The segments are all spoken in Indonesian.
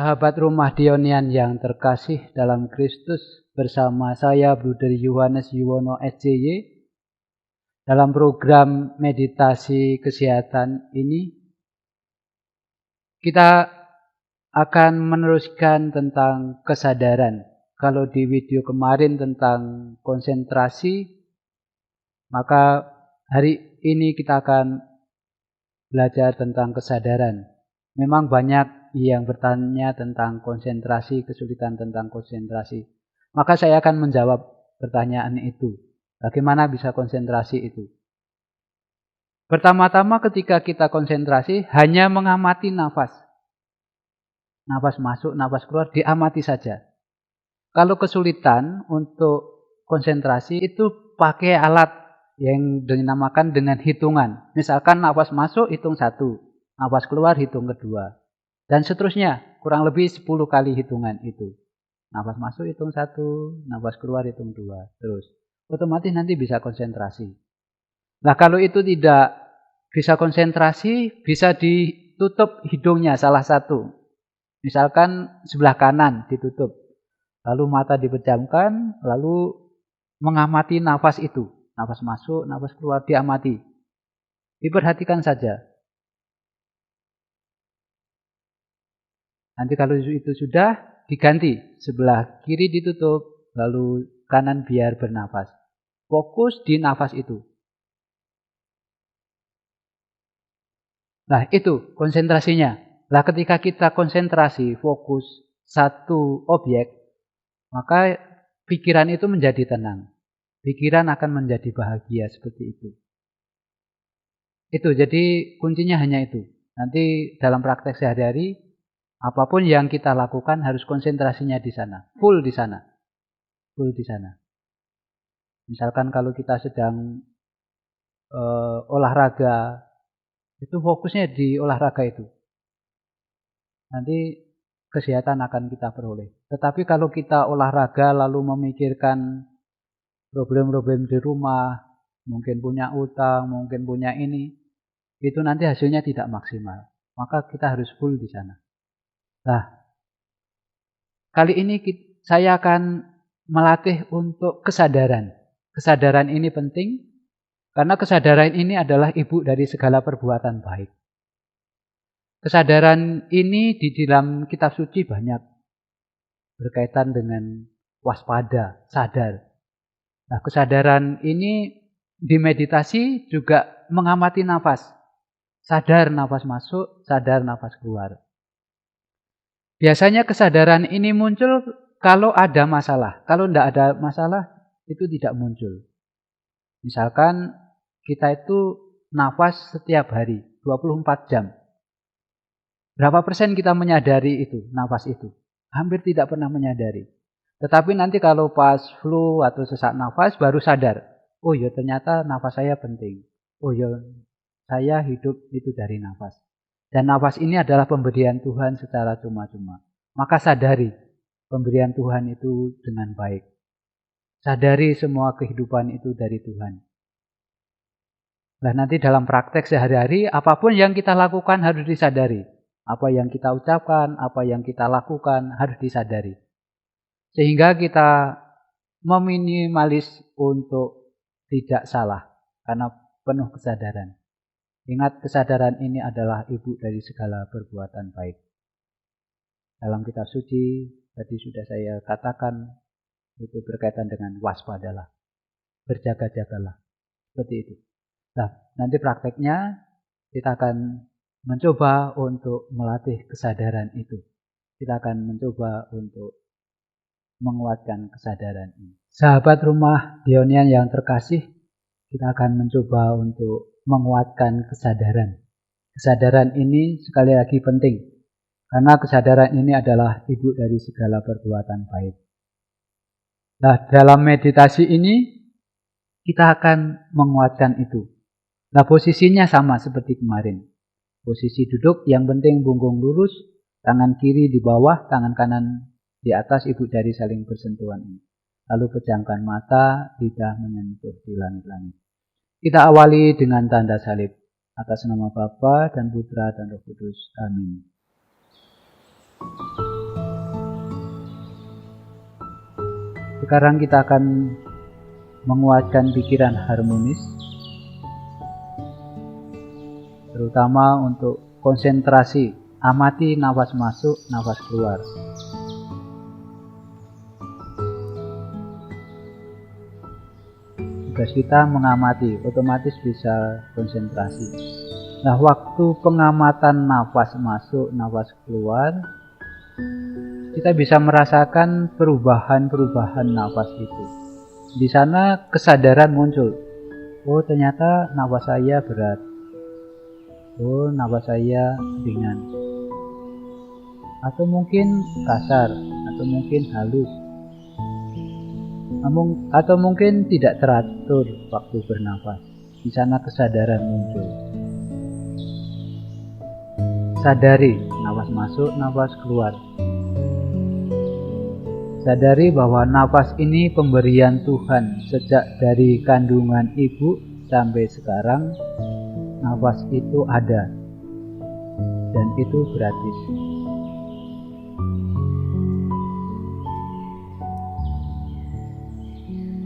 Sahabat rumah Dionian yang terkasih dalam Kristus, bersama saya Bruder Yohanes Yuwono SJY dalam program meditasi kesehatan ini kita akan meneruskan tentang kesadaran. Kalau di video kemarin tentang konsentrasi, maka hari ini kita akan belajar tentang kesadaran. Memang banyak yang bertanya tentang konsentrasi, kesulitan tentang konsentrasi. Maka saya akan menjawab pertanyaan itu. Bagaimana bisa konsentrasi itu? Pertama-tama ketika kita konsentrasi hanya mengamati nafas. Nafas masuk, nafas keluar, diamati saja. Kalau kesulitan untuk konsentrasi itu pakai alat yang dinamakan dengan hitungan. Misalkan nafas masuk hitung 1, nafas keluar hitung kedua. Dan seterusnya, kurang lebih 10 kali hitungan itu. Nafas masuk hitung 1, nafas keluar hitung 2. Terus, otomatis nanti bisa konsentrasi. Nah, kalau itu tidak bisa konsentrasi, bisa ditutup hidungnya salah satu. Misalkan sebelah kanan ditutup. Lalu mata dipejamkan, lalu mengamati nafas itu. Nafas masuk, nafas keluar, diamati. Diperhatikan saja. Nanti kalau itu sudah, diganti. Sebelah kiri ditutup, lalu kanan biar bernafas. Fokus di nafas itu. Nah, itu konsentrasinya. Nah, ketika kita konsentrasi, fokus satu objek, maka pikiran itu menjadi tenang. Pikiran akan menjadi bahagia seperti itu. Itu, jadi kuncinya hanya itu. Nanti dalam praktek sehari-hari, apapun yang kita lakukan harus konsentrasinya di sana. Full di sana. Full di sana. Misalkan kalau kita sedang olahraga, itu fokusnya di olahraga itu. Nanti kesehatan akan kita peroleh. Tetapi kalau kita olahraga lalu memikirkan problem-problem di rumah, mungkin punya utang, mungkin punya ini, itu nanti hasilnya tidak maksimal. Maka kita harus full di sana. Nah, kali ini saya akan melatih untuk kesadaran. Kesadaran ini penting, karena kesadaran ini adalah ibu dari segala perbuatan baik. Kesadaran ini di dalam kitab suci banyak berkaitan dengan waspada, sadar. Nah, kesadaran ini di meditasi juga mengamati nafas. Sadar nafas masuk, sadar nafas keluar. Biasanya kesadaran ini muncul kalau ada masalah. Kalau tidak ada masalah, itu tidak muncul. Misalkan kita itu nafas setiap hari, 24 jam. Berapa persen kita menyadari itu, nafas itu? Hampir tidak pernah menyadari. Tetapi nanti kalau pas flu atau sesak nafas baru sadar. Oh ya, ternyata nafas saya penting. Oh ya, saya hidup itu dari nafas. Dan nafas ini adalah pemberian Tuhan secara cuma-cuma. Maka sadari pemberian Tuhan itu dengan baik. Sadari semua kehidupan itu dari Tuhan. Nah, nanti dalam praktek sehari-hari, apapun yang kita lakukan harus disadari. Apa yang kita ucapkan, apa yang kita lakukan harus disadari. Sehingga kita meminimalis untuk tidak salah karena penuh kesadaran. Ingat, kesadaran ini adalah ibu dari segala perbuatan baik. Dalam kitab suci tadi sudah saya katakan, itu berkaitan dengan waspadalah, berjaga-jagalah, seperti itu. Nah, nanti prakteknya kita akan mencoba untuk melatih kesadaran itu. Kita akan mencoba untuk menguatkan kesadaran ini. Sahabat rumah Dionian yang terkasih, kita akan mencoba untuk menguatkan kesadaran. Kesadaran ini sekali lagi penting, karena kesadaran ini adalah ibu dari segala perbuatan baik. Nah, dalam meditasi ini kita akan menguatkan itu. Nah, posisinya sama seperti kemarin. Posisi duduk yang penting punggung lurus, tangan kiri di bawah, tangan kanan di atas, ibu jari saling bersentuhan ini. Lalu pejamkan mata, lidah menyentuh di langit-langit. Kita awali dengan tanda salib. Atas nama Bapa dan Putra dan Roh Kudus. Amin. Sekarang kita akan menguatkan pikiran harmonis, terutama untuk konsentrasi. Amati nafas masuk, nafas keluar. Tugas kita mengamati, otomatis bisa konsentrasi. Nah, waktu pengamatan nafas masuk, nafas keluar, kita bisa merasakan perubahan-perubahan nafas itu. Di sana kesadaran muncul. Oh, ternyata nafas saya berat. Oh, nafas saya ringan. Atau mungkin kasar, atau mungkin halus. Atau mungkin tidak teratur waktu bernafas. Di sana kesadaran muncul. Sadari nafas masuk, nafas keluar. Sadari bahwa nafas ini pemberian Tuhan. Sejak dari kandungan ibu sampai sekarang, nafas itu ada. Dan itu gratis.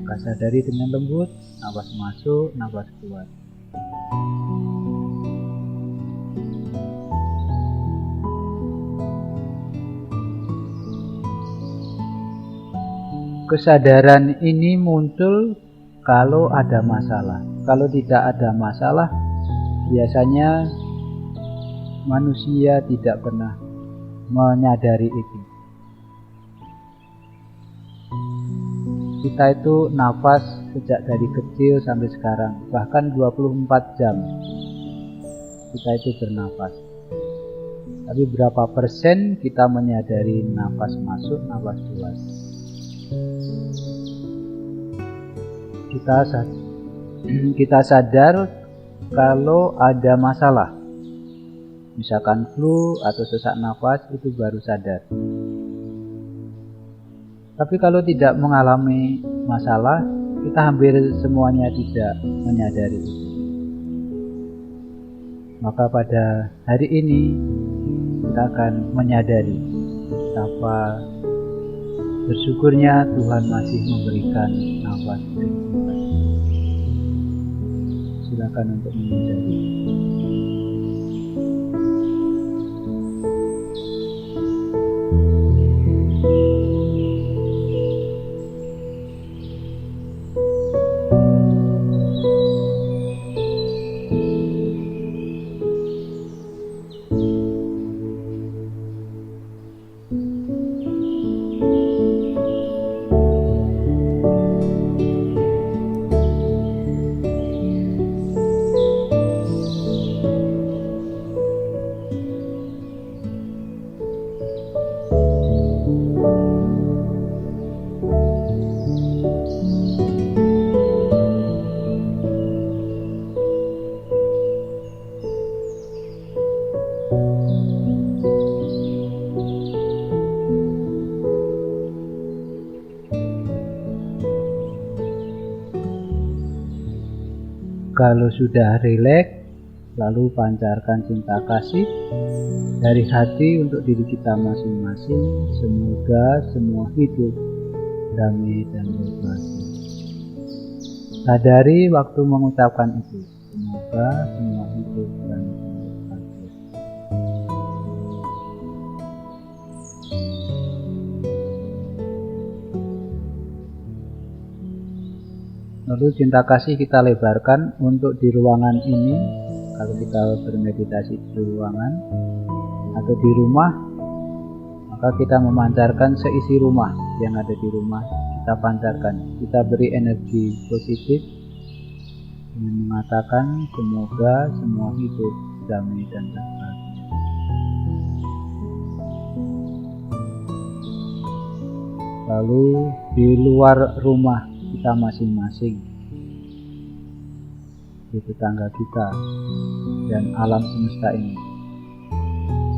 Maka sadari dengan lembut, nafas masuk, nafas keluar. Kesadaran ini muncul kalau ada masalah. Kalau tidak ada masalah, biasanya manusia tidak pernah menyadari itu. Kita itu nafas sejak dari kecil sampai sekarang, bahkan 24 jam kita itu bernafas. Tapi berapa persen kita menyadari nafas masuk, nafas keluar? Kita sadar kalau ada masalah, misalkan flu atau sesak nafas, itu baru sadar. Tapi kalau tidak mengalami masalah, kita hampir semuanya tidak menyadari itu. Maka pada hari ini kita akan menyadari betapa bersyukurnya Tuhan masih memberikan nafas kehidupan. Silakan untuk menyadari. Kalau sudah rileks, lalu pancarkan cinta kasih dari hati untuk diri kita masing-masing. Semoga semua hidup damai dan berbahagia. Sadari waktu mengucapkan itu. Semoga semua hidup damai dan berbahagia. Lalu cinta kasih kita lebarkan untuk di ruangan ini. Kalau kita bermeditasi di ruangan atau di rumah, maka kita memancarkan seisi rumah yang ada di rumah. Kita pancarkan, kita beri energi positif dengan mengatakan semoga semua hidup damai dan berbahagia. Lalu di luar rumah kita masing-masing, di tetangga kita dan alam semesta ini,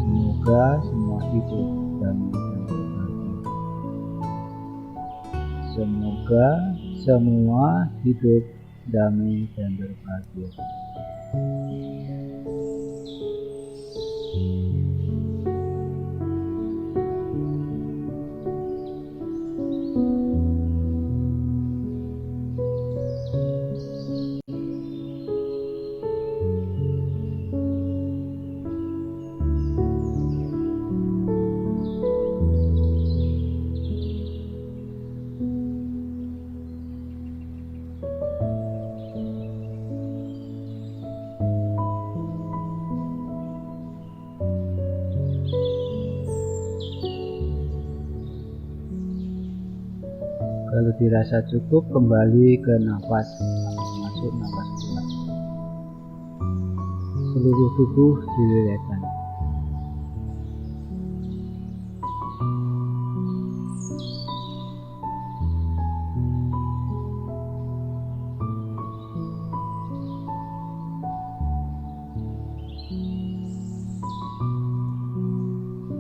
semoga semua hidup damai dan berbahagia. Semoga semua hidup damai dan berbahagia. Baru dirasa cukup, kembali ke nafas masuk, nafas keluar. Seluruh tubuh dirilekkan.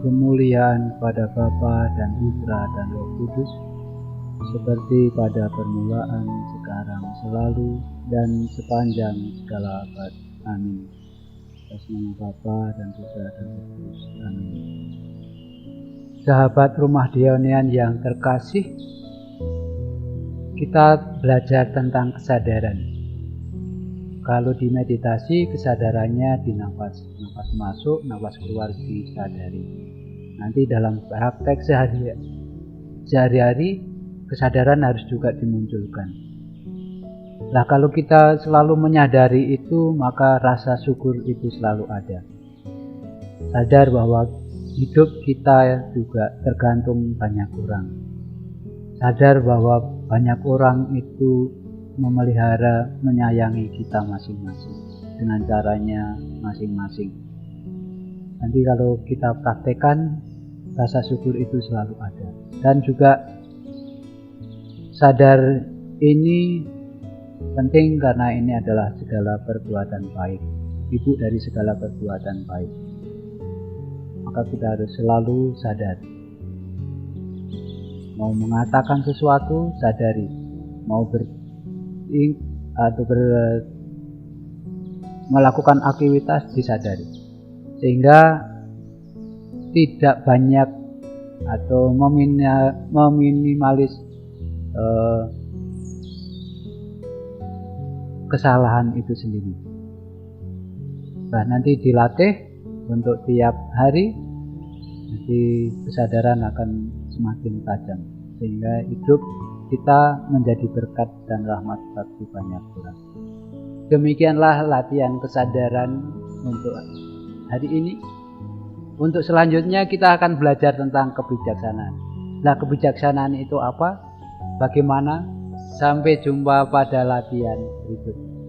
Kemuliaan pada Bapa dan Putra dan Roh Kudus, seperti pada permulaan, sekarang, selalu, dan sepanjang segala abad. Amin. Atas nama Bapa dan Putra dan Roh Kudus. Amin. Sahabat Rumah Dionian yang terkasih, kita belajar tentang kesadaran. Kalau di meditasi, kesadarannya di nafas masuk, nafas keluar disadari. Nanti dalam praktek sehari-hari, kesadaran harus juga dimunculkan. Nah, kalau kita selalu menyadari itu, maka rasa syukur itu selalu ada. Sadar bahwa hidup kita juga tergantung banyak orang. Sadar bahwa banyak orang itu memelihara, menyayangi kita masing-masing dengan caranya masing-masing. Nanti kalau kita praktekkan, rasa syukur itu selalu ada. Dan juga sadar ini penting karena ini adalah segala perbuatan baik, ibu dari segala perbuatan baik. Maka kita harus selalu sadar. Mau mengatakan sesuatu, sadari. Mau melakukan aktivitas, disadari. Sehingga tidak banyak atau meminimalis kesalahan itu sendiri. Nah, nanti dilatih untuk tiap hari, nanti kesadaran akan semakin tajam sehingga hidup kita menjadi berkat dan rahmat bagi banyak orang. Demikianlah latihan kesadaran untuk hari ini. Untuk selanjutnya kita akan belajar tentang kebijaksanaan. Nah, kebijaksanaan itu apa? Bagaimana? Sampai jumpa pada latihan berikutnya.